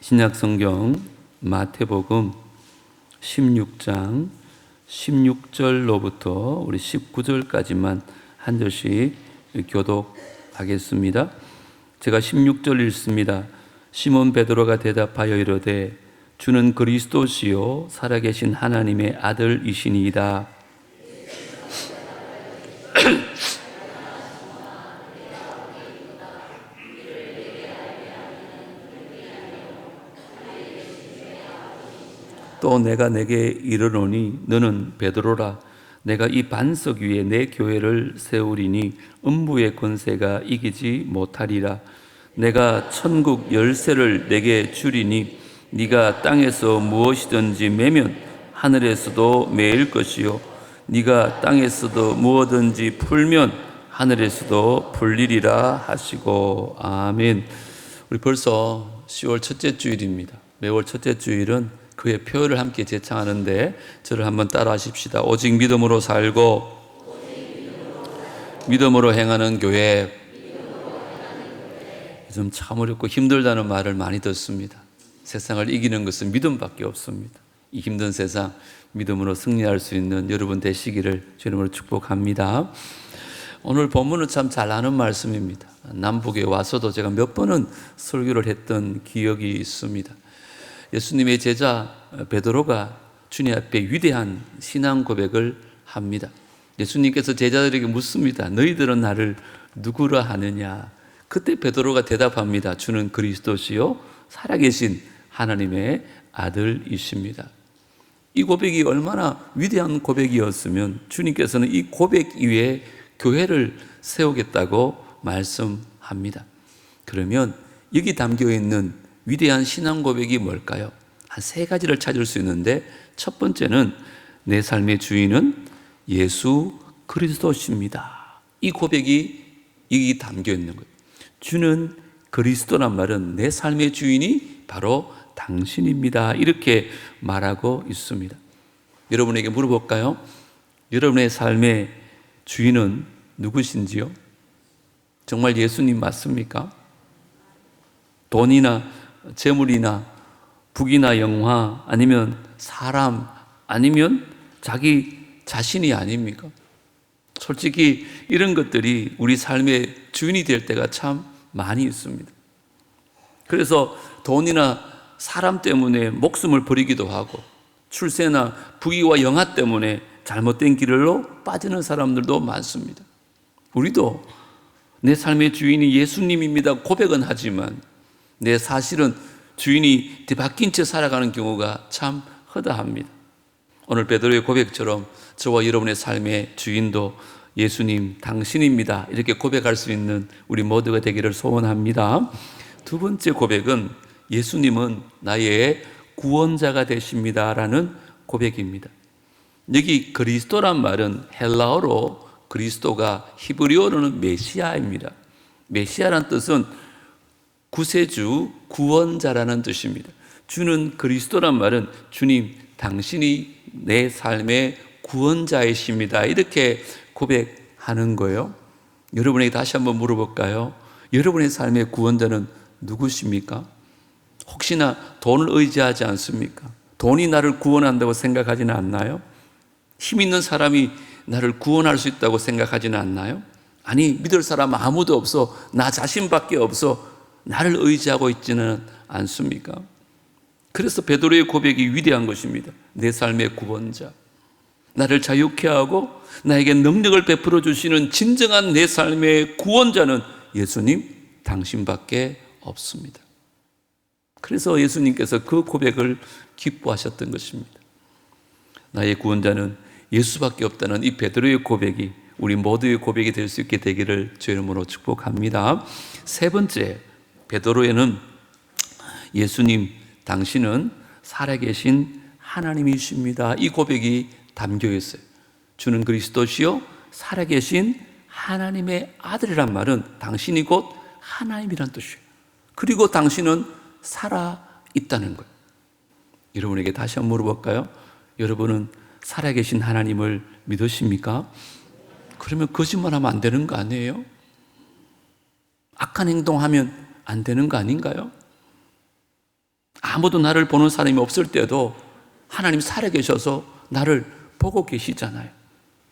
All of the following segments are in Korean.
신약성경 마태복음 16장 16절로부터 우리 19절까지만 한 절씩 교독하겠습니다. 제가 16절 읽습니다. 시몬 베드로가 대답하여 이르되 주는 그리스도시요 살아계신 하나님의 아들이시니이다. 또 내가 내게 이르노니 너는 베드로라. 내가 이 반석 위에 내 교회를 세우리니 음부의 권세가 이기지 못하리라. 내가 천국 열쇠를 내게 주리니 네가 땅에서 무엇이든지 매면 하늘에서도 매일 것이요 네가 땅에서도 무엇든지 풀면 하늘에서도 풀리리라 하시고. 아멘. 우리 벌써 10월 첫째 주일입니다. 매월 첫째 주일은 그의 표를 함께 제창하는데 저를 한번 따라 하십시다. 오직 믿음으로 살고 믿음으로 행하는 교회. 요즘 참 어렵고 힘들다는 말을 많이 듣습니다. 세상을 이기는 것은 믿음밖에 없습니다. 이 힘든 세상 믿음으로 승리할 수 있는 여러분 되시기를 주님으로 축복합니다. 오늘 본문은 참 잘 아는 말씀입니다. 남북에 와서도 제가 몇 번은 설교를 했던 기억이 있습니다. 예수님의 제자 베드로가 주님 앞에 위대한 신앙 고백을 합니다. 예수님께서 제자들에게 묻습니다. 너희들은 나를 누구라 하느냐? 그때 베드로가 대답합니다. 주는 그리스도시요 살아계신 하나님의 아들이십니다. 이 고백이 얼마나 위대한 고백이었으면 주님께서는 이 고백 위에 교회를 세우겠다고 말씀합니다. 그러면 여기 담겨있는 위대한 신앙 고백이 뭘까요? 한 세 가지를 찾을 수 있는데, 첫 번째는 내 삶의 주인은 예수 그리스도십니다. 이 고백이 여기 담겨 있는 거예요. 주는 그리스도란 말은 내 삶의 주인이 바로 당신입니다. 이렇게 말하고 있습니다. 여러분에게 물어볼까요? 여러분의 삶의 주인은 누구신지요? 정말 예수님 맞습니까? 돈이나 재물이나 북이나 영화 아니면 사람 아니면 자기 자신이 아닙니까? 솔직히 이런 것들이 우리 삶의 주인이 될 때가 참 많이 있습니다. 그래서 돈이나 사람 때문에 목숨을 버리기도 하고 출세나 부귀와 영화 때문에 잘못된 길로 빠지는 사람들도 많습니다. 우리도 내 삶의 주인이 예수님입니다 고백은 하지만 내 사실은 주인이 뒤바뀐 채 살아가는 경우가 참 허다합니다. 오늘 베드로의 고백처럼 저와 여러분의 삶의 주인도 예수님 당신입니다 이렇게 고백할 수 있는 우리 모두가 되기를 소원합니다. 두 번째 고백은 예수님은 나의 구원자가 되십니다 라는 고백입니다. 여기 그리스도란 말은 헬라어로 그리스도가 히브리어로는 메시아입니다. 메시아란 뜻은 구세주, 구원자라는 뜻입니다. 주는 그리스도란 말은 주님, 당신이 내 삶의 구원자이십니다. 이렇게 고백하는 거예요. 여러분에게 다시 한번 물어볼까요? 여러분의 삶의 구원자는 누구십니까? 혹시나 돈을 의지하지 않습니까? 돈이 나를 구원한다고 생각하지는 않나요? 힘 있는 사람이 나를 구원할 수 있다고 생각하지는 않나요? 아니, 믿을 사람 아무도 없어. 나 자신밖에 없어. 나를 의지하고 있지는 않습니까? 그래서 베드로의 고백이 위대한 것입니다. 내 삶의 구원자, 나를 자유케 하고 나에게 능력을 베풀어 주시는 진정한 내 삶의 구원자는 예수님 당신밖에 없습니다. 그래서 예수님께서 그 고백을 기뻐하셨던 것입니다. 나의 구원자는 예수밖에 없다는 이 베드로의 고백이 우리 모두의 고백이 될 수 있게 되기를 주의 이름으로 축복합니다. 세 번째, 베드로에는 예수님 당신은 살아계신 하나님이십니다 이 고백이 담겨 있어요. 주는 그리스도시요 살아계신 하나님의 아들이란 말은 당신이 곧 하나님이란 뜻이에요. 그리고 당신은 살아있다는 거예요. 여러분에게 다시 한번 물어볼까요? 여러분은 살아계신 하나님을 믿으십니까? 그러면 거짓말하면 안 되는 거 아니에요? 악한 행동하면 안 되는 거 아닌가요? 아무도 나를 보는 사람이 없을 때도 하나님 살아계셔서 나를 보고 계시잖아요.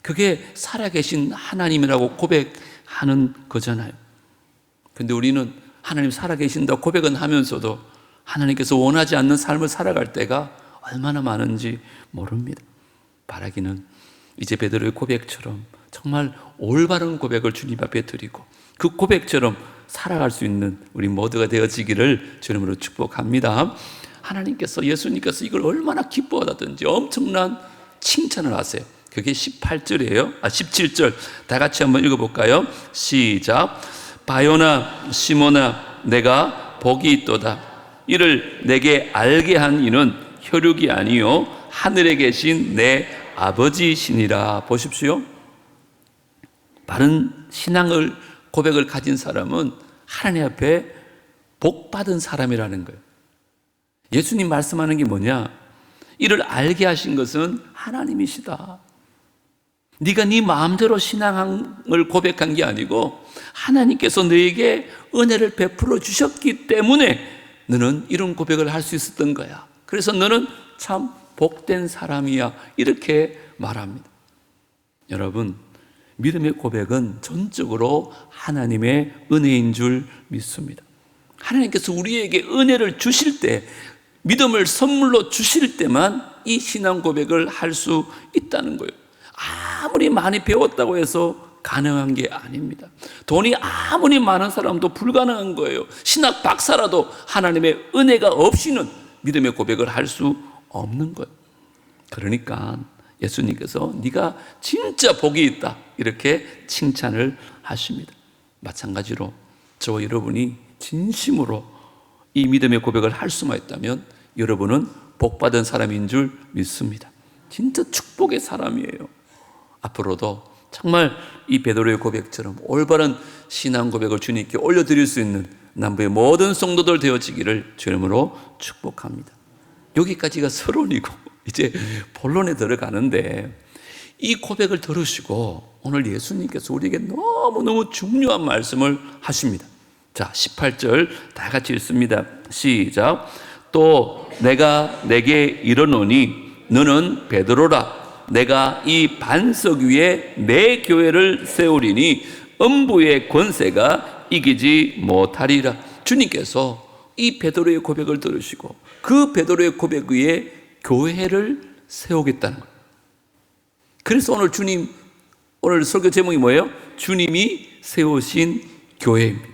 그게 살아계신 하나님이라고 고백하는 거잖아요. 근데 우리는 하나님 살아계신다 고백은 하면서도 하나님께서 원하지 않는 삶을 살아갈 때가 얼마나 많은지 모릅니다. 바라기는 이제 베드로의 고백처럼 정말 올바른 고백을 주님 앞에 드리고 그 고백처럼 살아갈 수 있는 우리 모두가 되어지기를 주님으로 축복합니다. 하나님께서, 예수님께서 이걸 얼마나 기뻐하다든지 엄청난 칭찬을 하세요. 그게 18절이에요. 17절 다 같이 한번 읽어볼까요? 시작. 바요나 시몬아 내가 복이 있도다. 이를 내게 알게 한 이는 혈육이 아니요 하늘에 계신 내 아버지시니라. 보십시오. 바른 신앙을 고백을 가진 사람은 하나님 앞에 복 받은 사람이라는 거예요. 예수님 말씀하는 게 뭐냐? 이를 알게 하신 것은 하나님이시다. 네가 네 마음대로 신앙을 고백한 게 아니고 하나님께서 너에게 은혜를 베풀어 주셨기 때문에 너는 이런 고백을 할 수 있었던 거야. 그래서 너는 참 복된 사람이야. 이렇게 말합니다. 여러분, 믿음의 고백은 전적으로 하나님의 은혜인 줄 믿습니다. 하나님께서 우리에게 은혜를 주실 때, 믿음을 선물로 주실 때만 이 신앙 고백을 할 수 있다는 거예요. 아무리 많이 배웠다고 해서 가능한 게 아닙니다. 돈이 아무리 많은 사람도 불가능한 거예요. 신학 박사라도 하나님의 은혜가 없이는 믿음의 고백을 할 수 없는 거예요. 그러니까 예수님께서 네가 진짜 복이 있다 이렇게 칭찬을 하십니다. 마찬가지로 저와 여러분이 진심으로 이 믿음의 고백을 할 수만 있다면 여러분은 복받은 사람인 줄 믿습니다. 진짜 축복의 사람이에요. 앞으로도 정말 이 베드로의 고백처럼 올바른 신앙 고백을 주님께 올려드릴 수 있는 남부의 모든 성도들 되어지기를 주님으로 축복합니다. 여기까지가 서론이고 이제 본론에 들어가는데 이 고백을 들으시고 오늘 예수님께서 우리에게 너무너무 중요한 말씀을 하십니다. 자, 18절 다 같이 읽습니다. 시작. 또 내가 내게 이르노니 너는 베드로라. 내가 이 반석 위에 내 교회를 세우리니 음부의 권세가 이기지 못하리라. 주님께서 이 베드로의 고백을 들으시고 그 베드로의 고백 위에 교회를 세우겠다는 거예요. 그래서 오늘 설교 제목이 뭐예요? 주님이 세우신 교회입니다.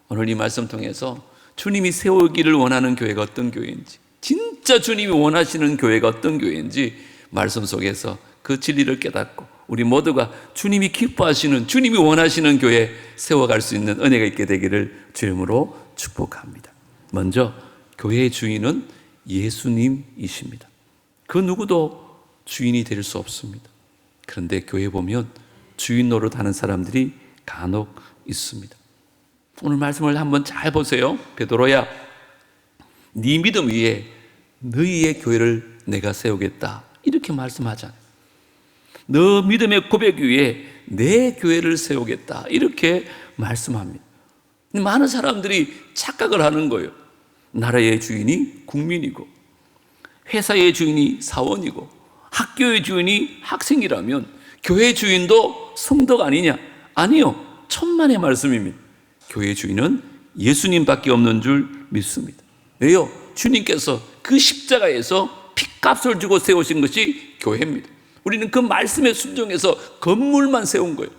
오늘 이 말씀 통해서 주님이 세우기를 원하는 교회가 어떤 교회인지, 진짜 주님이 원하시는 교회가 어떤 교회인지 말씀 속에서 그 진리를 깨닫고 우리 모두가 주님이 기뻐하시는, 주님이 원하시는 교회 세워갈 수 있는 은혜가 있게 되기를 주님으로 축복합니다. 먼저 교회의 주인은 예수님이십니다. 그 누구도 주인이 될 수 없습니다. 그런데 교회 보면 주인 노릇하는 사람들이 간혹 있습니다. 오늘 말씀을 한번 잘 보세요. 베드로야, 네 믿음 위에 너희의 교회를 내가 세우겠다 이렇게 말씀하잖아요. 너 믿음의 고백 위에 내 교회를 세우겠다 이렇게 말씀합니다. 근데 많은 사람들이 착각을 하는 거예요. 나라의 주인이 국민이고 회사의 주인이 사원이고 학교의 주인이 학생이라면 교회 주인도 성도가 아니냐? 아니요, 천만의 말씀입니다. 교회 주인은 예수님밖에 없는 줄 믿습니다. 왜요? 주님께서 그 십자가에서 핏값을 주고 세우신 것이 교회입니다. 우리는 그 말씀에 순종해서 건물만 세운 거예요.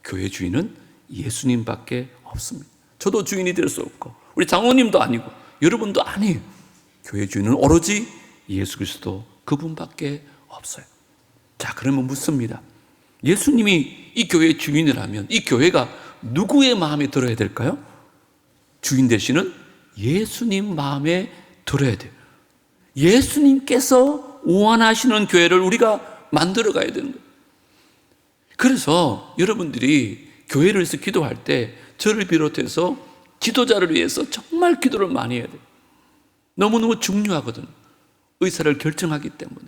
교회 주인은 예수님밖에 없습니다. 저도 주인이 될 수 없고 우리 장로님도 아니고 여러분도 아니에요. 교회 주인은 오로지 예수 그리스도 그분밖에 없어요. 자, 그러면 묻습니다. 예수님이 이 교회의 주인이라면 이 교회가 누구의 마음에 들어야 될까요? 주인 되시는 예수님 마음에 들어야 돼요. 예수님께서 원하시는 교회를 우리가 만들어 가야 되는 거예요. 그래서 여러분들이 교회를 위해서 기도할 때 저를 비롯해서 지도자를 위해서 정말 기도를 많이 해야 돼요. 너무너무 중요하거든요. 의사를 결정하기 때문에.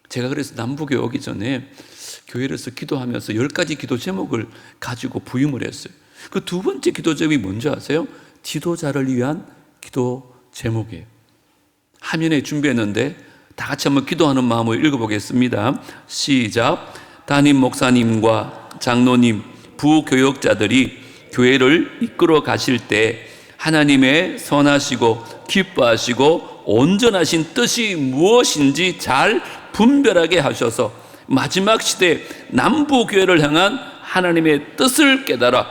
제가 그래서 남부교회 오기 전에 교회에서 기도하면서 10가지 기도 제목을 가지고 부임을 했어요. 그 두 번째 기도 제목이 뭔지 아세요? 지도자를 위한 기도 제목이에요. 화면에 준비했는데 다 같이 한번 기도하는 마음으로 읽어보겠습니다. 시작. 담임 목사님과 장로님, 부교역자들이 교회를 이끌어 가실 때 하나님의 선하시고 기뻐하시고 온전하신 뜻이 무엇인지 잘 분별하게 하셔서 마지막 시대 남부교회를 향한 하나님의 뜻을 깨달아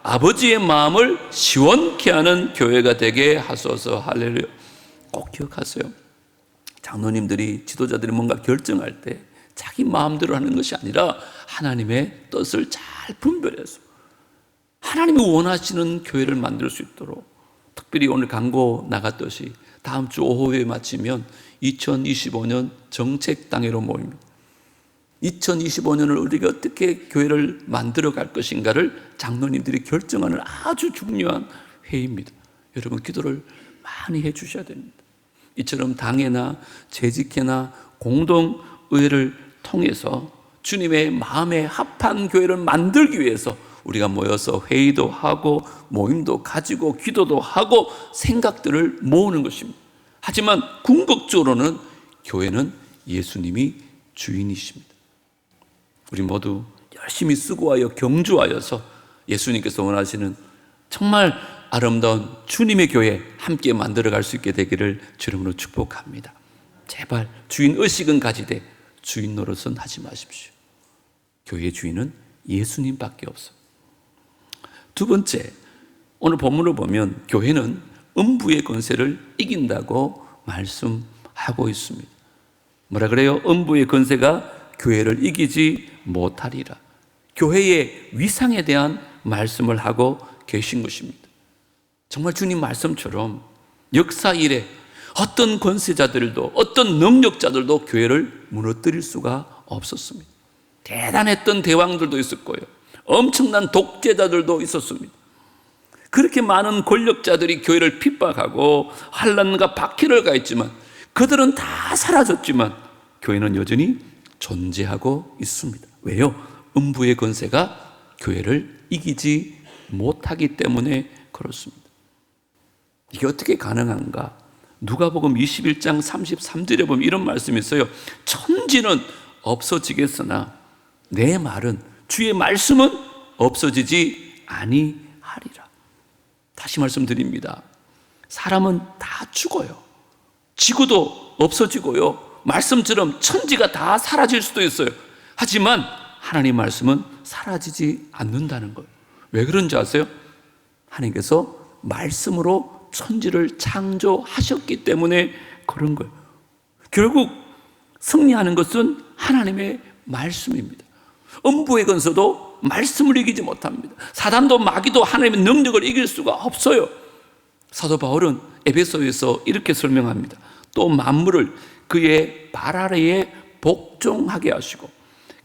아버지의 마음을 시원케 하는 교회가 되게 하소서. 할렐루야. 꼭 기억하세요. 장로님들이, 지도자들이 뭔가 결정할 때 자기 마음대로 하는 것이 아니라 하나님의 뜻을 잘 분별해서 하나님이 원하시는 교회를 만들 수 있도록, 특별히 오늘 광고 나갔듯이 다음 주 오후에 마치면 2025년 정책당회로 모입니다. 2025년을 우리가 어떻게 교회를 만들어 갈 것인가를 장로님들이 결정하는 아주 중요한 회의입니다. 여러분 기도를 많이 해 주셔야 됩니다. 이처럼 당회나 재직회나 공동의회를 통해서 주님의 마음에 합한 교회를 만들기 위해서 우리가 모여서 회의도 하고 모임도 가지고 기도도 하고 생각들을 모으는 것입니다. 하지만 궁극적으로는 교회는 예수님이 주인이십니다. 우리 모두 열심히 수고하여 경주하여서 예수님께서 원하시는 정말 아름다운 주님의 교회 함께 만들어갈 수 있게 되기를 주님으로 축복합니다. 제발 주인의식은 가지되 주인 노릇은 하지 마십시오. 교회의 주인은 예수님밖에 없어요. 두 번째, 오늘 본문을 보면 교회는 음부의 권세를 이긴다고 말씀하고 있습니다. 뭐라 그래요? 음부의 권세가 교회를 이기지 못하리라. 교회의 위상에 대한 말씀을 하고 계신 것입니다. 정말 주님 말씀처럼 역사 이래 어떤 권세자들도 어떤 능력자들도 교회를 무너뜨릴 수가 없었습니다. 대단했던 대왕들도 있었고요, 엄청난 독재자들도 있었습니다. 그렇게 많은 권력자들이 교회를 핍박하고 환난과 박해를 가했지만 그들은 다 사라졌지만 교회는 여전히 존재하고 있습니다. 왜요? 음부의 권세가 교회를 이기지 못하기 때문에 그렇습니다. 이게 어떻게 가능한가? 누가복음 21장 33절에 보면 이런 말씀이 있어요. 천지는 없어지겠으나 내 말은, 주의 말씀은 없어지지 아니하리라. 다시 말씀드립니다. 사람은 다 죽어요. 지구도 없어지고요, 말씀처럼 천지가 다 사라질 수도 있어요. 하지만 하나님 말씀은 사라지지 않는다는 거예요. 왜 그런지 아세요? 하나님께서 말씀으로 천지를 창조하셨기 때문에 그런 거예요. 결국 승리하는 것은 하나님의 말씀입니다. 음부의 권세도 말씀을 이기지 못합니다. 사단도 마귀도 하나님의 능력을 이길 수가 없어요. 사도 바울은 에베소에서 이렇게 설명합니다. 또 만물을 그의 발 아래에 복종하게 하시고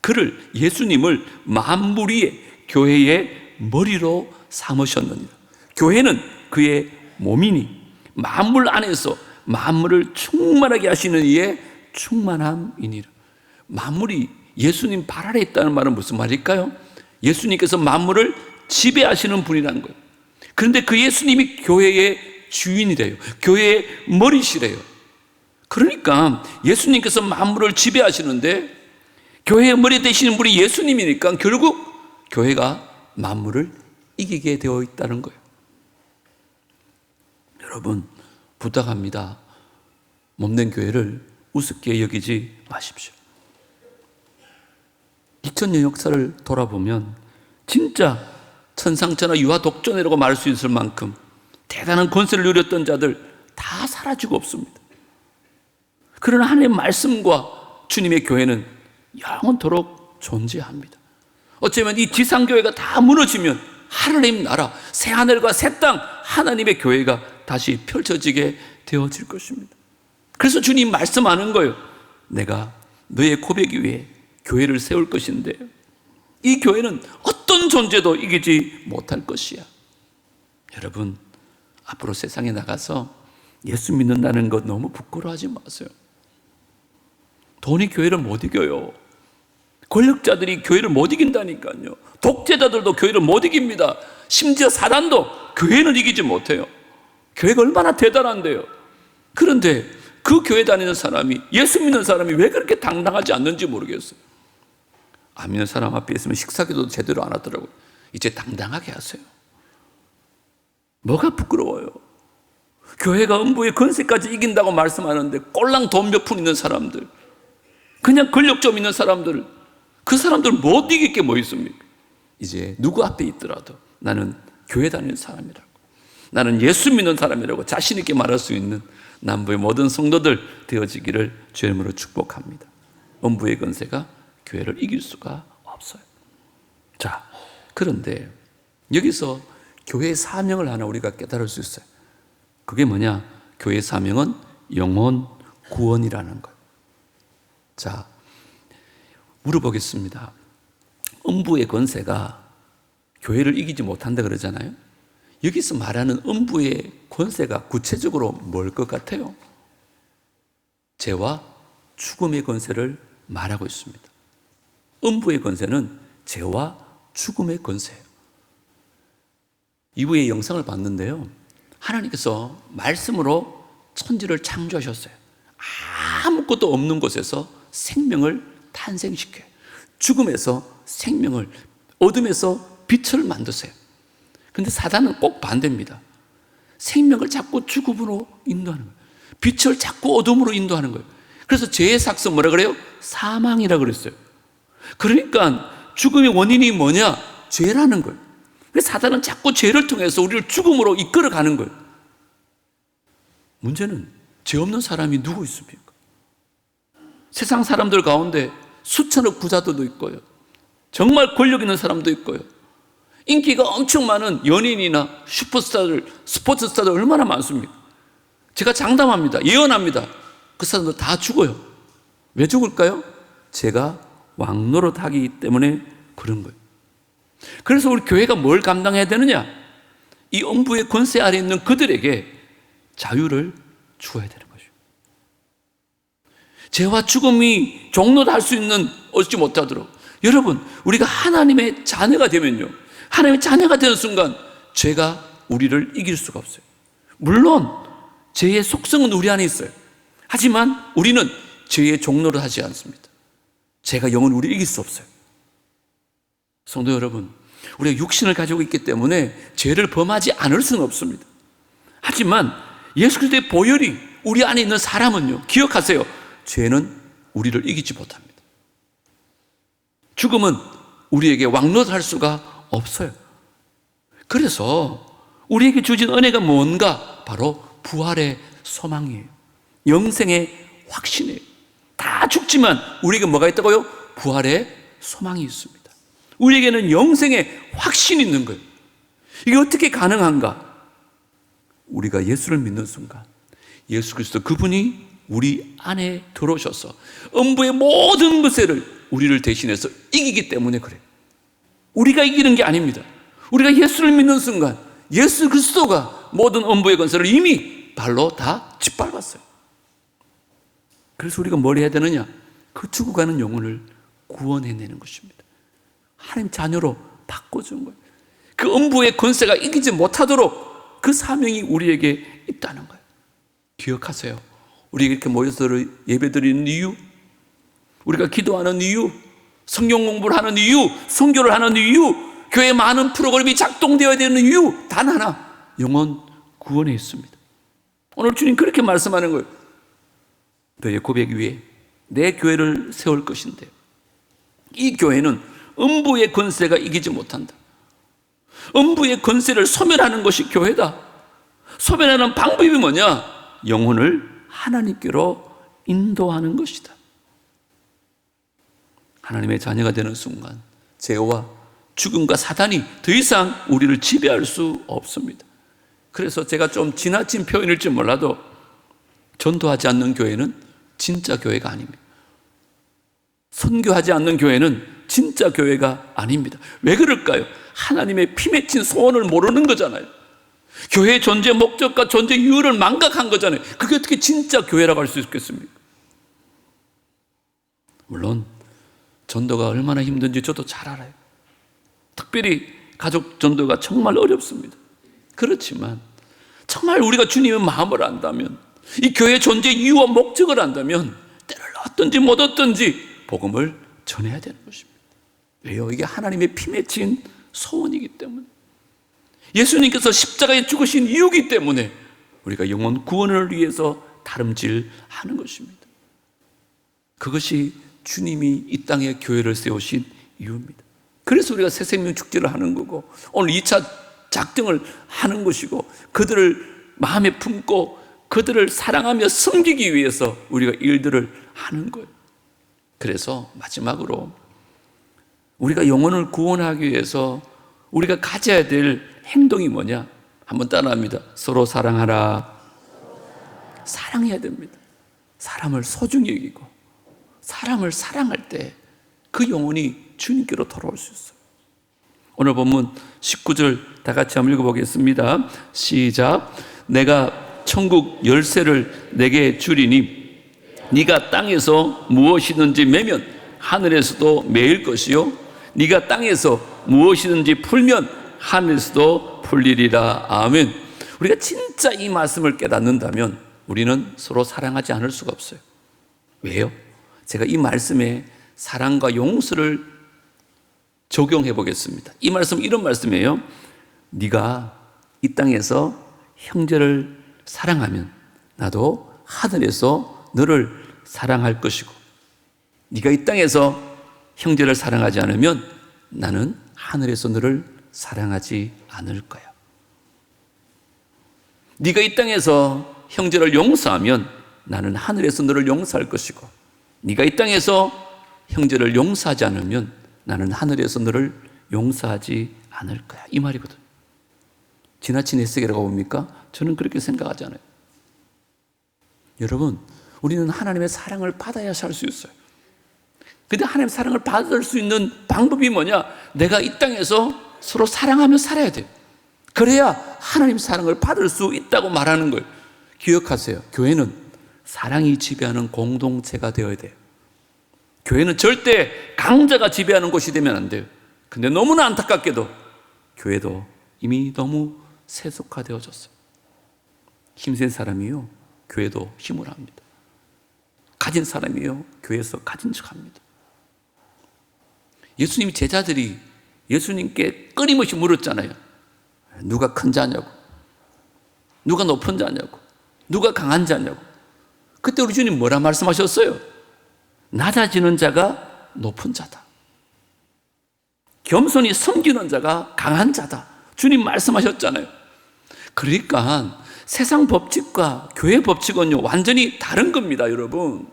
그를, 예수님을 만물 위에 교회의 머리로 삼으셨느니라. 교회는 그의 몸이니 만물 안에서 만물을 충만하게 하시는 이의 충만함이니라. 만물이 예수님 발 아래에 있다는 말은 무슨 말일까요? 예수님께서 만물을 지배하시는 분이라는 거예요. 그런데 그 예수님이 교회의 주인이래요. 교회의 머리시래요. 그러니까 예수님께서 만물을 지배하시는데 교회의 머리 되시는 분이 예수님이니까 결국 교회가 만물을 이기게 되어 있다는 거예요. 여러분 부탁합니다. 몸된 교회를 우습게 여기지 마십시오. 2000년 역사를 돌아보면 진짜 천상천하 유아 독존이라고 말할 수 있을 만큼 대단한 권세를 누렸던 자들 다 사라지고 없습니다. 그러나 하나님의 말씀과 주님의 교회는 영원토록 존재합니다. 어쩌면 이 지상교회가 다 무너지면 하나님 나라, 새 하늘과 새 땅, 하나님의 교회가 다시 펼쳐지게 되어질 것입니다. 그래서 주님 말씀하는 거예요. 내가 너의 고백 위에 교회를 세울 것인데 이 교회는 어떤 존재도 이기지 못할 것이야. 여러분 앞으로 세상에 나가서 예수 믿는다는 것 너무 부끄러워하지 마세요. 돈이 교회를 못 이겨요. 권력자들이 교회를 못 이긴다니까요. 독재자들도 교회를 못 이깁니다. 심지어 사단도 교회는 이기지 못해요. 교회가 얼마나 대단한데요. 그런데 그 교회 다니는 사람이, 예수 믿는 사람이 왜 그렇게 당당하지 않는지 모르겠어요. 안 믿는 사람 앞에 있으면 식사기도 제대로 안 하더라고요. 이제 당당하게 하세요. 뭐가 부끄러워요? 교회가 음부의 권세까지 이긴다고 말씀하는데 꼴랑 돈 몇 푼 있는 사람들, 그냥 권력 좀 있는 사람들, 그 사람들 못 이길 게 뭐 있습니까? 이제 누구 앞에 있더라도 나는 교회 다니는 사람이라고, 나는 예수 믿는 사람이라고 자신 있게 말할 수 있는 남부의 모든 성도들 되어지기를 주의 이름으로 축복합니다. 음부의 권세가 교회를 이길 수가 없어요. 자, 그런데 여기서 교회의 사명을 하나 우리가 깨달을 수 있어요. 그게 뭐냐? 교회의 사명은 영혼 구원이라는 거예요. 자, 물어보겠습니다. 음부의 권세가 교회를 이기지 못한다 그러잖아요. 여기서 말하는 음부의 권세가 구체적으로 뭘 것 같아요? 죄와 죽음의 권세를 말하고 있습니다. 음부의 권세는 죄와 죽음의 권세예요. 이후에 영상을 봤는데요, 하나님께서 말씀으로 천지를 창조하셨어요. 아무것도 없는 곳에서 생명을 탄생시켜요. 죽음에서 생명을, 어둠에서 빛을 만드세요. 근데 사단은 꼭 반대입니다. 생명을 자꾸 죽음으로 인도하는 거예요. 빛을 자꾸 어둠으로 인도하는 거예요. 그래서 죄의 삭스 뭐라 그래요? 사망이라 그랬어요. 그러니까 죽음의 원인이 뭐냐? 죄라는 거예요. 그래서 사단은 자꾸 죄를 통해서 우리를 죽음으로 이끌어가는 거예요. 문제는 죄 없는 사람이 누구 있습니까? 세상 사람들 가운데 수천억 부자들도 있고요, 정말 권력 있는 사람도 있고요, 인기가 엄청 많은 연예인이나 슈퍼스타들, 스포츠스타들 얼마나 많습니까? 제가 장담합니다, 예언합니다, 그 사람들 다 죽어요. 왜 죽을까요? 죄가 왕노릇하기 때문에 그런 거예요. 그래서 우리 교회가 뭘 감당해야 되느냐? 이 음부의 권세 아래 있는 그들에게 자유를 주어야 되는 거죠. 죄와 죽음이 종로할 수 있는, 얻지 못하도록. 여러분, 우리가 하나님의 자녀가 되면요, 하나님의 자녀가 되는 순간 죄가 우리를 이길 수가 없어요. 물론 죄의 속성은 우리 안에 있어요. 하지만 우리는 죄의 종로를 하지 않습니다. 죄가 영원히 우리를 이길 수 없어요. 성도 여러분, 우리가 육신을 가지고 있기 때문에 죄를 범하지 않을 수는 없습니다. 하지만 예수 그리스도의 보혈이 우리 안에 있는 사람은요, 기억하세요, 죄는 우리를 이기지 못합니다. 죽음은 우리에게 왕노할 수가 없어요. 그래서 우리에게 주신 은혜가 뭔가? 바로 부활의 소망이에요. 영생의 확신이에요. 다 죽지만 우리에게 뭐가 있다고요? 부활의 소망이 있습니다. 우리에게는 영생의 확신이 있는 거예요. 이게 어떻게 가능한가? 우리가 예수를 믿는 순간 예수 그리스도 그분이 우리 안에 들어오셔서 음부의 모든 것을 우리를 대신해서 이기기 때문에 그래요. 우리가 이기는 게 아닙니다. 우리가 예수를 믿는 순간 예수 그리스도가 모든 음부의 권세를 이미 발로 다 짓밟았어요. 그래서 우리가 뭘 해야 되느냐? 그 죽어가는 영혼을 구원해내는 것입니다. 하나님 자녀로 바꿔준 거예요. 그 음부의 권세가 이기지 못하도록 그 사명이 우리에게 있다는 거예요. 기억하세요. 우리가 이렇게 모여서 예배드리는 이유, 우리가 기도하는 이유, 성경 공부를 하는 이유, 선교를 하는 이유, 교회 많은 프로그램이 작동되어야 되는 이유, 단 하나, 영혼 구원에 있습니다. 오늘 주님 그렇게 말씀하는 거예요. 너의 고백 위에 내 교회를 세울 것인데 이 교회는 음부의 권세가 이기지 못한다. 음부의 권세를 소멸하는 것이 교회다. 소멸하는 방법이 뭐냐? 영혼을 하나님께로 인도하는 것이다. 하나님의 자녀가 되는 순간 죄와 죽음과 사단이 더 이상 우리를 지배할 수 없습니다. 그래서 제가 좀 지나친 표현일지 몰라도 전도하지 않는 교회는 진짜 교회가 아닙니다. 선교하지 않는 교회는 진짜 교회가 아닙니다. 왜 그럴까요? 하나님의 피 맺힌 소원을 모르는 거잖아요. 교회의 존재 목적과 존재 이유를 망각한 거잖아요. 그게 어떻게 진짜 교회라고 할 수 있겠습니까? 물론 전도가 얼마나 힘든지 저도 잘 알아요. 특별히 가족 전도가 정말 어렵습니다. 그렇지만 정말 우리가 주님의 마음을 안다면, 이 교회 존재 이유와 목적을 안다면 때를 얻든지 못 얻든지 복음을 전해야 되는 것입니다. 왜요? 이게 하나님의 피 맺힌 소원이기 때문에, 예수님께서 십자가에 죽으신 이유이기 때문에 우리가 영혼 구원을 위해서 다름질하는 것입니다. 그것이 주님이 이 땅에 교회를 세우신 이유입니다. 그래서 우리가 새 생명 축제를 하는 거고, 오늘 2차 작정을 하는 것이고, 그들을 마음에 품고 그들을 사랑하며 섬기기 위해서 우리가 일들을 하는 거예요. 그래서 마지막으로 우리가 영혼을 구원하기 위해서 우리가 가져야 될 행동이 뭐냐? 한번 따라합니다. 서로 사랑하라. 사랑해야 됩니다. 사람을 소중히 여기고 사람을 사랑할 때 그 영혼이 주님께로 돌아올 수 있어요. 오늘 본문 19절 다 같이 한번 읽어보겠습니다. 시작. 내가 천국 열쇠를 내게 주리니 네가 땅에서 무엇이든지 매면 하늘에서도 매일 것이요 네가 땅에서 무엇이든지 풀면 하늘에서도 풀리리라. 아멘. 우리가 진짜 이 말씀을 깨닫는다면 우리는 서로 사랑하지 않을 수가 없어요. 왜요? 제가 이 말씀에 사랑과 용서를 적용해 보겠습니다. 이 말씀은 이런 말씀이에요. 네가 이 땅에서 형제를 사랑하면 나도 하늘에서 너를 사랑할 것이고, 네가 이 땅에서 형제를 사랑하지 않으면 나는 하늘에서 너를 사랑하지 않을 거야. 네가 이 땅에서 형제를 용서하면 나는 하늘에서 너를 용서할 것이고, 네가 이 땅에서 형제를 용서하지 않으면 나는 하늘에서 너를 용서하지 않을 거야. 이 말이거든요. 지나친 해석이라고 봅니까? 저는 그렇게 생각하지 않아요. 여러분, 우리는 하나님의 사랑을 받아야 살 수 있어요. 근데 하나님의 사랑을 받을 수 있는 방법이 뭐냐? 내가 이 땅에서 서로 사랑하며 살아야 돼요. 그래야 하나님 사랑을 받을 수 있다고 말하는 거예요. 기억하세요. 교회는 사랑이 지배하는 공동체가 되어야 돼요. 교회는 절대 강자가 지배하는 곳이 되면 안 돼요. 근데 너무나 안타깝게도 교회도 이미 너무 세속화되어졌어요. 힘센 사람이요, 교회도 힘을 합니다. 가진 사람이요, 교회에서 가진 척합니다. 예수님 제자들이 예수님께 끊임없이 물었잖아요. 누가 큰 자냐고, 누가 높은 자냐고, 누가 강한 자냐고. 그때 우리 주님 뭐라 말씀하셨어요? 낮아지는 자가 높은 자다. 겸손히 섬기는 자가 강한 자다. 주님 말씀하셨잖아요. 그러니까 세상 법칙과 교회 법칙은요, 완전히 다른 겁니다, 여러분.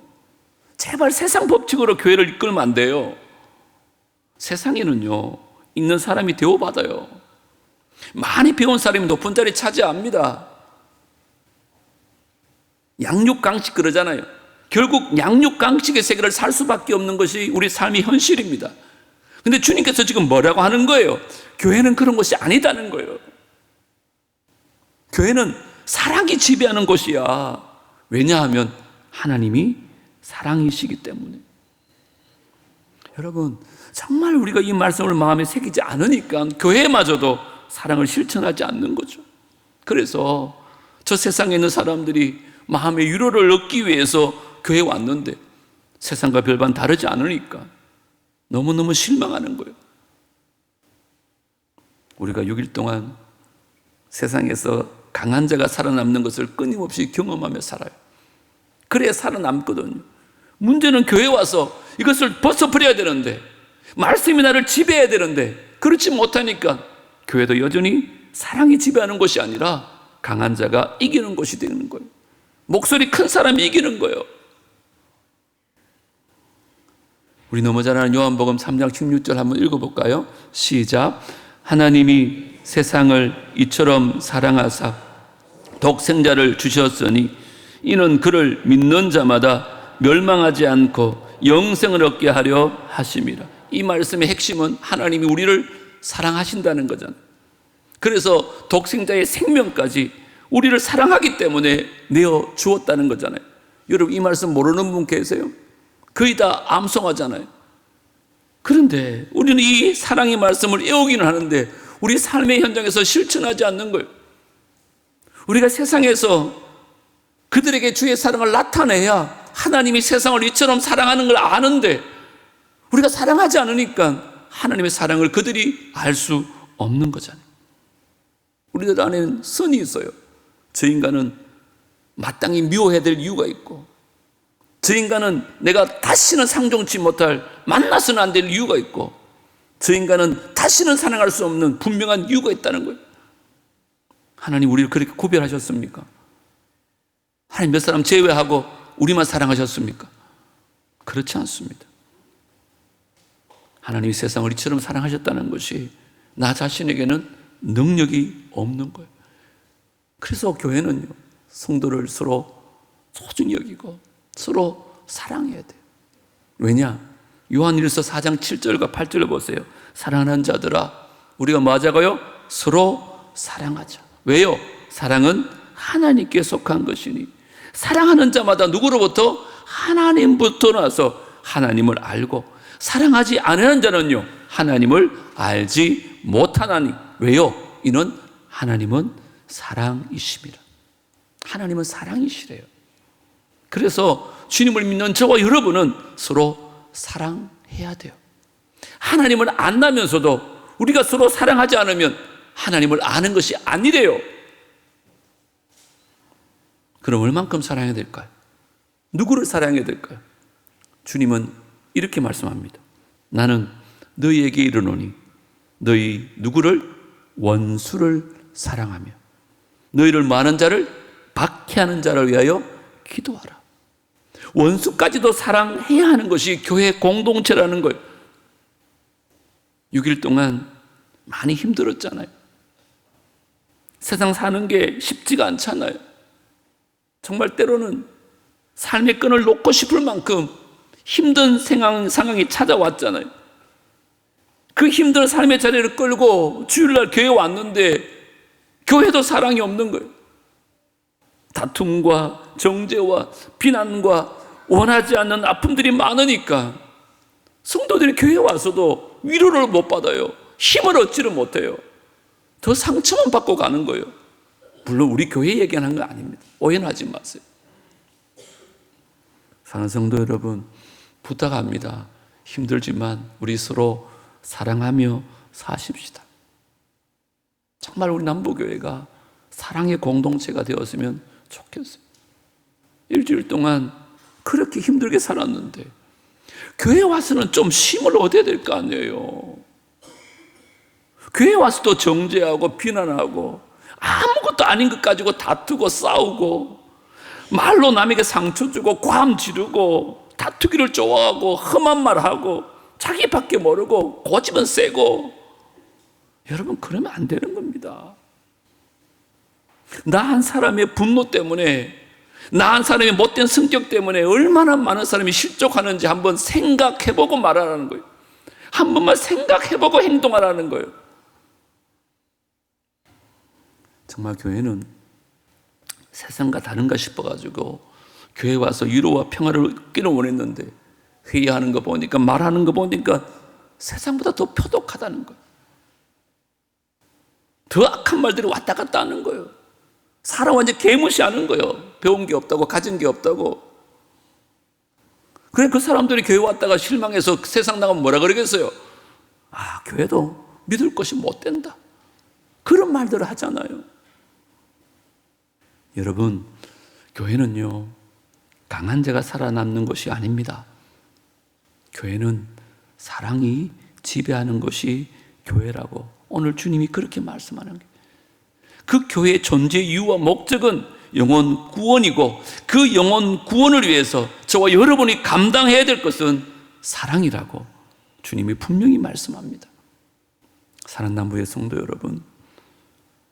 제발 세상 법칙으로 교회를 이끌면 안 돼요. 세상에는요, 있는 사람이 대우받아요. 많이 배운 사람이 높은 자리 차지합니다. 양육강식 그러잖아요. 결국 양육강식의 세계를 살 수밖에 없는 것이 우리 삶의 현실입니다. 근데 주님께서 지금 뭐라고 하는 거예요? 교회는 그런 것이 아니다는 거예요. 교회는 사랑이 지배하는 곳이야. 왜냐하면 하나님이 사랑이시기 때문에. 여러분, 정말 우리가 이 말씀을 마음에 새기지 않으니까 교회마저도 사랑을 실천하지 않는 거죠. 그래서 저 세상에 있는 사람들이 마음의 위로를 얻기 위해서 교회에 왔는데 세상과 별반 다르지 않으니까 너무너무 실망하는 거예요. 우리가 6일 동안 세상에서 강한 자가 살아남는 것을 끊임없이 경험하며 살아요. 그래야 살아남거든요. 문제는 교회에 와서 이것을 벗어버려야 되는데, 말씀이 나를 지배해야 되는데 그렇지 못하니까 교회도 여전히 사랑이 지배하는 것이 아니라 강한 자가 이기는 것이 되는 거예요. 목소리 큰 사람이 이기는 거예요. 우리 너무 잘 아는 요한복음 3장 16절 한번 읽어볼까요? 시작. 하나님이 세상을 이처럼 사랑하사 독생자를 주셨으니 이는 그를 믿는 자마다 멸망하지 않고 영생을 얻게 하려 하심이라. 이 말씀의 핵심은 하나님이 우리를 사랑하신다는 거잖아요. 그래서 독생자의 생명까지 우리를 사랑하기 때문에 내어 주었다는 거잖아요. 여러분, 이 말씀 모르는 분 계세요? 거의 다 암송하잖아요. 그런데 우리는 이 사랑의 말씀을 애우기는 하는데 우리 삶의 현장에서 실천하지 않는 거예요. 우리가 세상에서 그들에게 주의 사랑을 나타내야 하나님이 세상을 이처럼 사랑하는 걸 아는데 우리가 사랑하지 않으니까 하나님의 사랑을 그들이 알 수 없는 거잖아요. 우리들 안에는 선이 있어요. 저 인간은 마땅히 미워해야 될 이유가 있고, 저 인간은 내가 다시는 상종치 못할, 만나서는 안 될 이유가 있고, 저 인간은 다시는 사랑할 수 없는 분명한 이유가 있다는 거예요. 하나님 우리를 그렇게 구별하셨습니까? 하나님 몇 사람 제외하고 우리만 사랑하셨습니까? 그렇지 않습니다. 하나님이 세상을 이처럼 사랑하셨다는 것이 나 자신에게는 능력이 없는 거예요. 그래서 교회는요, 성도를 서로 소중히 여기고 서로 사랑해야 돼요. 왜냐? 요한일서 4장 7절과 8절을 보세요. 사랑하는 자들아, 우리가 뭐 하자고요? 서로 사랑하자. 왜요? 사랑은 하나님께 속한 것이니, 사랑하는 자마다 누구로부터? 하나님부터 나서 하나님을 알고, 사랑하지 않는 자는요, 하나님을 알지 못하나니. 왜요? 이는 하나님은 사랑이심이라. 하나님은 사랑이시래요. 그래서 주님을 믿는 저와 여러분은 서로 사랑해야 돼요. 하나님을 안다면서도 우리가 서로 사랑하지 않으면 하나님을 아는 것이 아니래요. 그럼 얼만큼 사랑해야 될까요? 누구를 사랑해야 될까요? 주님은 이렇게 말씀합니다. 나는 너희에게 이르노니 너희 누구를? 원수를 사랑하며 너희를 많은 자를 박해하는 자를 위하여 기도하라. 원수까지도 사랑해야 하는 것이 교회 공동체라는 거예요. 6일 동안 많이 힘들었잖아요. 세상 사는 게 쉽지가 않잖아요. 정말 때로는 삶의 끈을 놓고 싶을 만큼 힘든 상황이 찾아왔잖아요. 그 힘든 삶의 자리를 끌고 주일날 교회에 왔는데 교회도 사랑이 없는 거예요. 다툼과 정죄와 비난과 원하지 않는 아픔들이 많으니까 성도들이 교회에 와서도 위로를 못 받아요. 힘을 얻지를 못해요. 더 상처만 받고 가는 거예요. 물론 우리 교회 얘기하는 거 아닙니다. 오해는 하지 마세요. 사랑하는 성도 여러분, 부탁합니다. 힘들지만 우리 서로 사랑하며 사십시다. 정말 우리 남부교회가 사랑의 공동체가 되었으면 좋겠어요. 일주일 동안 그렇게 힘들게 살았는데 교회 와서는 좀 쉼을 얻어야 될 거 아니에요. 교회 와서도 정죄하고 비난하고 아무것도 아닌 것 가지고 다투고 싸우고 말로 남에게 상처 주고 곶 지르고 다투기를 좋아하고 험한 말하고 자기밖에 모르고 고집은 세고, 여러분 그러면 안 되는 겁니다. 나 한 사람의 분노 때문에, 나 한 사람의 못된 성격 때문에 얼마나 많은 사람이 실족하는지 한번 생각해보고 말하라는 거예요. 한 번만 생각해보고 행동하라는 거예요. 정말 교회는 세상과 다른가 싶어가지고 교회 와서 위로와 평화를 얻기는 원했는데 회의하는 거 보니까, 말하는 거 보니까 세상보다 더 표독하다는 거예요. 더 악한 말들이 왔다 갔다 하는 거예요. 사람 완전 개무시하는 거예요. 배운 게 없다고, 가진 게 없다고. 그래, 그 사람들이 교회 왔다가 실망해서 세상 나가면 뭐라 그러겠어요? 아, 교회도 믿을 것이 못 된다, 그런 말들을 하잖아요. 여러분, 교회는요, 강한 자가 살아남는 것이 아닙니다. 교회는 사랑이 지배하는 것이 교회라고 오늘 주님이 그렇게 말씀하는 거예요. 그 교회의 존재 이유와 목적은 영혼 구원이고, 그 영혼 구원을 위해서 저와 여러분이 감당해야 될 것은 사랑이라고 주님이 분명히 말씀합니다. 사랑하는 남부의 성도 여러분,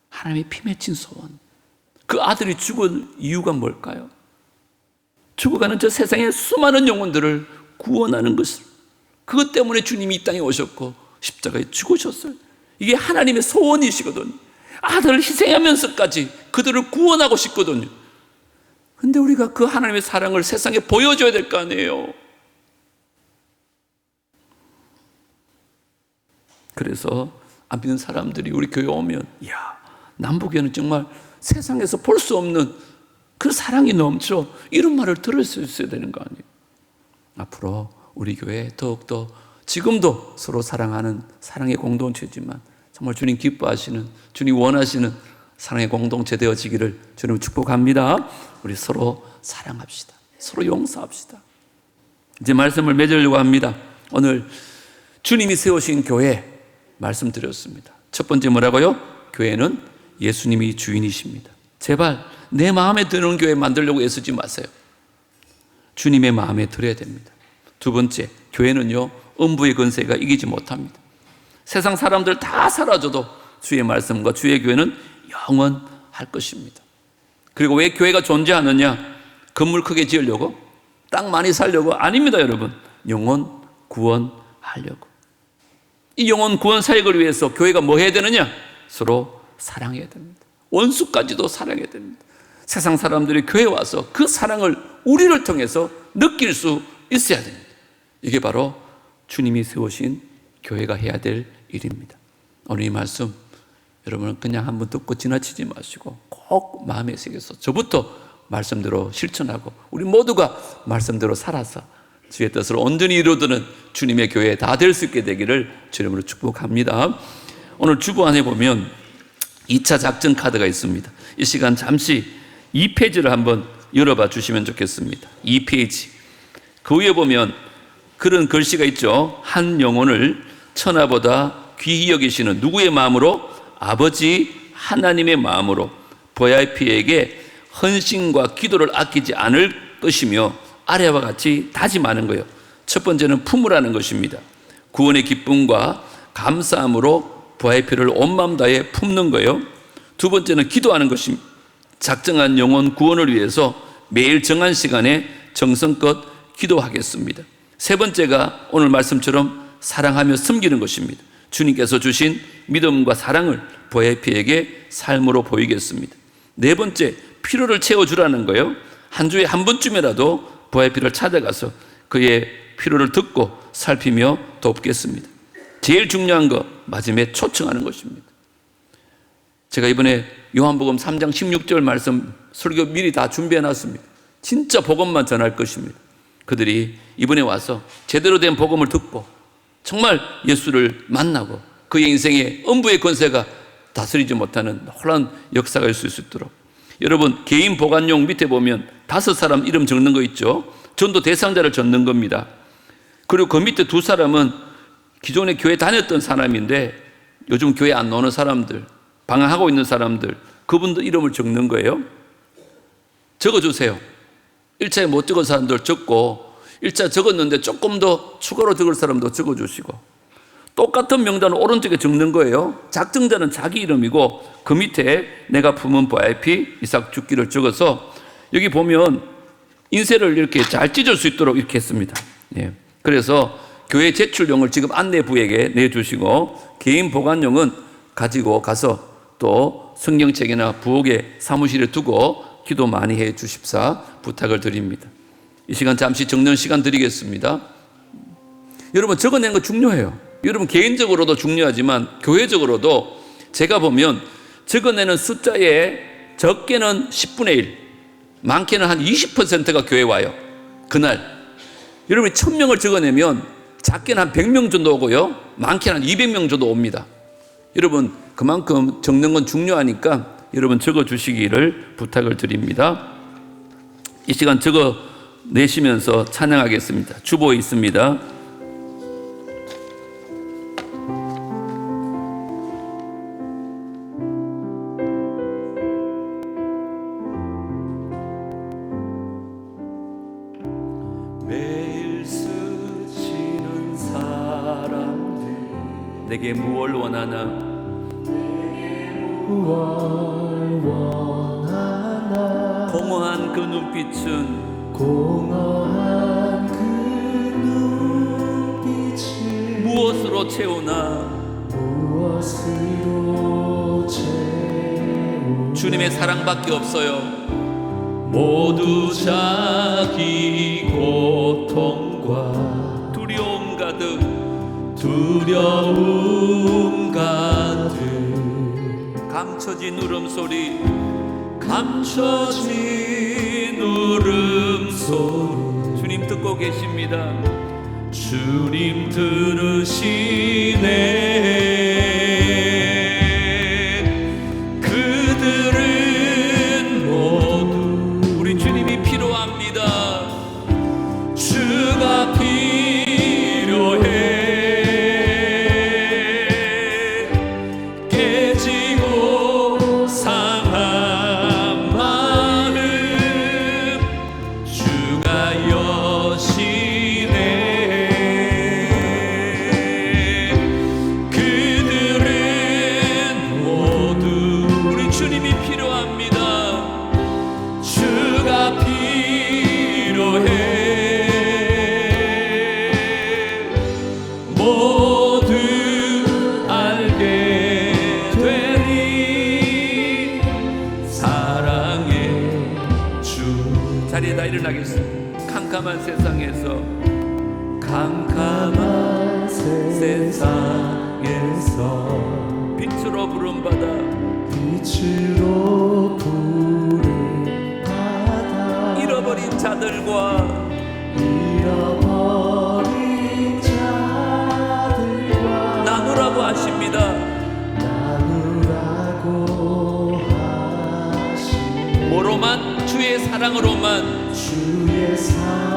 하나님의 피 맺힌 소원, 그 아들이 죽은 이유가 뭘까요? 죽어가는 저 세상의 수많은 영혼들을 구원하는 것을, 그것 때문에 주님이 이 땅에 오셨고 십자가에 죽으셨어요. 이게 하나님의 소원이시거든요. 아들을 희생하면서까지 그들을 구원하고 싶거든요. 근데 우리가 그 하나님의 사랑을 세상에 보여줘야 될 거 아니에요. 그래서 안 믿는 사람들이 우리 교회 오면, 이야, 남부교회는 정말 세상에서 볼 수 없는 그 사랑이 넘쳐, 이런 말을 들을 수 있어야 되는 거 아니에요? 앞으로 우리 교회 더욱더 지금도 서로 사랑하는 사랑의 공동체지만 정말 주님 기뻐하시는, 주님 원하시는 사랑의 공동체 되어지기를 주님 축복합니다. 우리 서로 사랑합시다. 서로 용서합시다. 이제 말씀을 맺으려고 합니다. 오늘 주님이 세우신 교회 말씀드렸습니다. 첫 번째 뭐라고요? 교회는 예수님이 주인이십니다. 제발 내 마음에 드는 교회 만들려고 애쓰지 마세요. 주님의 마음에 들어야 됩니다. 두 번째, 교회는요, 음부의 권세가 이기지 못합니다. 세상 사람들 다 사라져도 주의 말씀과 주의 교회는 영원할 것입니다. 그리고 왜 교회가 존재하느냐? 건물 크게 지으려고? 땅 많이 살려고? 아닙니다, 여러분. 영혼 구원하려고. 이 영혼 구원 사역을 위해서 교회가 뭐 해야 되느냐? 서로 사랑해야 됩니다. 원수까지도 사랑해야 됩니다. 세상 사람들이 교회에 와서 그 사랑을 우리를 통해서 느낄 수 있어야 됩니다. 이게 바로 주님이 세우신 교회가 해야 될 일입니다. 오늘 이 말씀 여러분은 그냥 한번 듣고 지나치지 마시고 꼭 마음에 새겨서 저부터 말씀대로 실천하고 우리 모두가 말씀대로 살아서 주의 뜻을 온전히 이루어드는 주님의 교회 다 될 수 있게 되기를 주님으로 축복합니다. 오늘 주보 안에 보면 2차 작전 카드가 있습니다. 이 시간 잠시 2페이지를 한번 열어봐 주시면 좋겠습니다. 2페이지. 그 위에 보면 그런 글씨가 있죠. 한 영혼을 천하보다 귀히 여기시는 누구의 마음으로? 아버지 하나님의 마음으로 VIP에게 헌신과 기도를 아끼지 않을 것이며 아래와 같이 다짐하는 거예요. 첫 번째는 품으라는 것입니다. 구원의 기쁨과 감사함으로 VIP를 온 마음 다해 품는 거예요. 두 번째는 기도하는 것입니다. 작정한 영혼 구원을 위해서 매일 정한 시간에 정성껏 기도하겠습니다. 세 번째가 오늘 말씀처럼 사랑하며 섬기는 것입니다. 주님께서 주신 믿음과 사랑을 VIP에게 삶으로 보이겠습니다. 네 번째, 필요를 채워주라는 거예요. 한 주에 한 번쯤이라도 VIP를 찾아가서 그의 필요를 듣고 살피며 돕겠습니다. 제일 중요한 거 마지막에 초청하는 것입니다. 제가 이번에 요한복음 3장 16절 말씀 설교 미리 다 준비해놨습니다. 진짜 복음만 전할 것입니다. 그들이 이번에 와서 제대로 된 복음을 듣고 정말 예수를 만나고 그의 인생에 음부의 권세가 다스리지 못하는 혼란 역사가 있을 수 있도록. 여러분, 개인 보관용 밑에 보면 5사람 이름 적는 거 있죠. 전도 대상자를 적는 겁니다. 그리고 그 밑에 2사람은 기존에 교회 다녔던 사람인데 요즘 교회 안 나오는 사람들, 방황하고 있는 사람들, 그분들 이름을 적는 거예요. 적어주세요. 1차에 못 적은 사람들 적고 1차 적었는데 조금 더 추가로 적을 사람도 적어주시고 똑같은 명단을 오른쪽에 적는 거예요. 작정자는 자기 이름이고 그 밑에 내가 품은 VIP 이삭 죽기를 적어서 여기 보면 인쇄를 이렇게 잘 찢을 수 있도록 이렇게 했습니다. 예. 그래서 교회 제출용을 지금 안내부에게 내주시고 개인 보관용은 가지고 가서 또 성경책이나 부엌에 사무실에 두고 기도 많이 해 주십사 부탁을 드립니다. 이 시간 잠시 적는 시간 드리겠습니다. 여러분, 적어내는 거 중요해요. 여러분 개인적으로도 중요하지만 교회적으로도 제가 보면 적어내는 숫자에 적게는 10분의 1, 많게는 한 20%가 교회 와요. 그날 여러분이 1000명을 적어내면 작게는 한 100명 정도 오고요, 많게는 한 200명 정도 옵니다. 여러분 그만큼 적는 건 중요하니까 여러분 적어주시기를 부탁을 드립니다. 이 시간 적어내시면서 찬양하겠습니다. 주보에 있습니다. 매일 스치는 사람들 내게 무엇을 원하나 공허한 그 눈빛은 무엇으로 채우나 주님의 사랑밖에 없어요. 모두 자기 고통과 두려움 가득 감춰진 울음소리 감춰진 울음소리 주님 듣고 계십니다. 주님 들으시네. 그들은 모두 우리 주님이 필요합니다. 주가 필요해. 깨지고 상한 마음 주가 여시네. 그들은 모두 우리 주님이 필요합니다. 주가 필요해. 모두 알게 되리 사랑의 주. 자리에 다 일어나겠습니다. 캄캄한 세상에서 캄캄한 세상에서 빛으로 부름받아 빛으로 부름받아 잃어버린 자들과 잃어버린 자들과 나누라고 하십니다. 나누라고 하시네. 뭐로만? 주의 사랑으로만. 주의 사랑으로만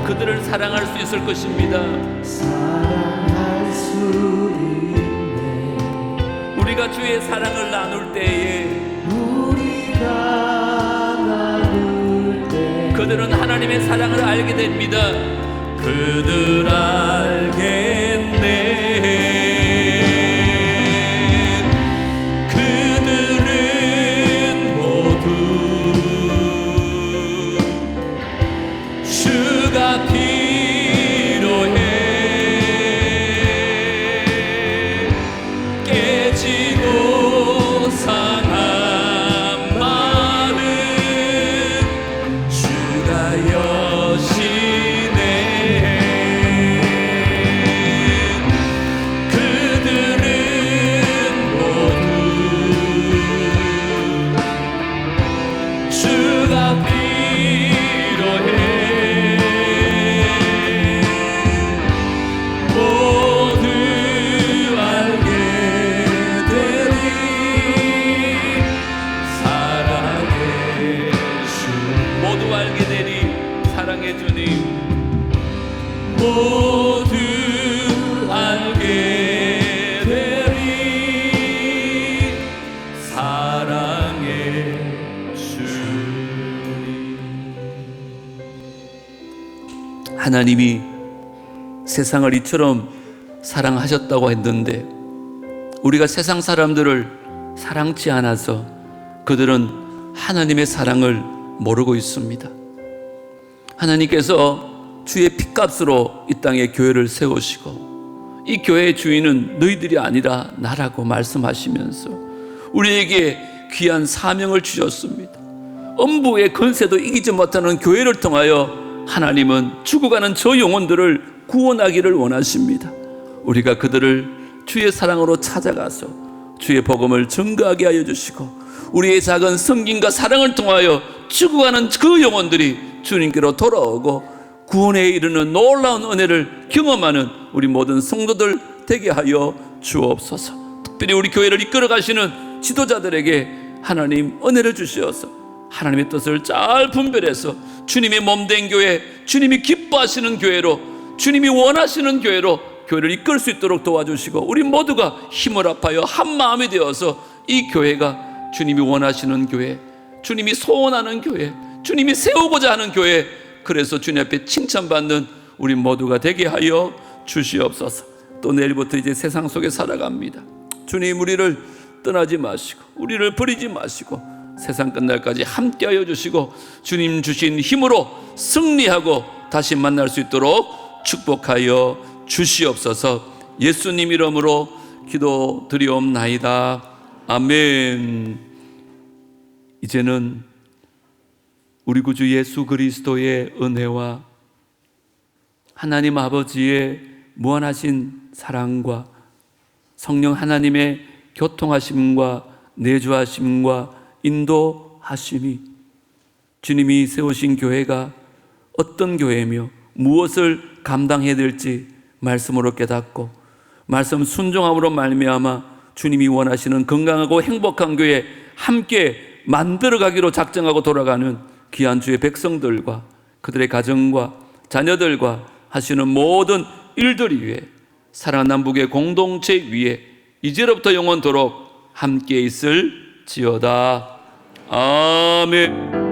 그들을 사랑할 수 있을 것입니다. 사랑할 수 있네. 우리가 주의 사랑을 나눌 때에 우리가 나눌 때 그들은 하나님의 사랑을 알게 됩니다. 그들 알겠네. 그들은 모두 주가 필요해. 깨지고 상한 마음 주가 여시네. 그들은 모두 주가 필요해. 모두 알게 되리 사랑의 주. 모두 알게 되리 사랑의 주님. 모두 알게 되리 사랑의 주님. 하나님이 세상을 이처럼 사랑하셨다고 했는데 우리가 세상 사람들을 사랑치 않아서 그들은 하나님의 사랑을 모르고 있습니다. 하나님께서 주의 핏값으로 이 땅에 교회를 세우시고 이 교회의 주인은 너희들이 아니라 나라고 말씀하시면서 우리에게 귀한 사명을 주셨습니다. 음부의 권세도 이기지 못하는 교회를 통하여 하나님은 죽어가는 저 영혼들을 구원하기를 원하십니다. 우리가 그들을 주의 사랑으로 찾아가서 주의 복음을 증거하게 하여 주시고 우리의 작은 섬김과 사랑을 통하여 죽어가는 그 영혼들이 주님께로 돌아오고 구원에 이르는 놀라운 은혜를 경험하는 우리 모든 성도들 되게 하여 주옵소서. 특별히 우리 교회를 이끌어 가시는 지도자들에게 하나님 은혜를 주시어서 하나님의 뜻을 잘 분별해서 주님의 몸된 교회, 주님이 기뻐하시는 교회로, 주님이 원하시는 교회로 교회를 이끌 수 있도록 도와주시고 우리 모두가 힘을 합하여 한 마음이 되어서 이 교회가 주님이 원하시는 교회, 주님이 소원하는 교회, 주님이 세우고자 하는 교회, 그래서 주님 앞에 칭찬받는 우리 모두가 되게 하여 주시옵소서. 또 내일부터 이제 세상 속에 살아갑니다. 주님 우리를 떠나지 마시고 우리를 버리지 마시고 세상 끝날까지 함께하여 주시고 주님 주신 힘으로 승리하고 다시 만날 수 있도록 축복하여 주시옵소서. 예수님 이름으로 기도드리옵나이다. 아멘. 이제는 우리 구주 예수 그리스도의 은혜와 하나님 아버지의 무한하신 사랑과 성령 하나님의 교통하심과 내주하심과 인도하심이 주님이 세우신 교회가 어떤 교회며 무엇을 감당해야 될지 말씀으로 깨닫고 말씀 순종함으로 말미암아 주님이 원하시는 건강하고 행복한 교회 함께 만들어가기로 작정하고 돌아가는 귀한 주의 백성들과 그들의 가정과 자녀들과 하시는 모든 일들 위해 사랑하는 남북의 공동체 위에 이제로부터 영원토록 함께 있을지어다. 아멘.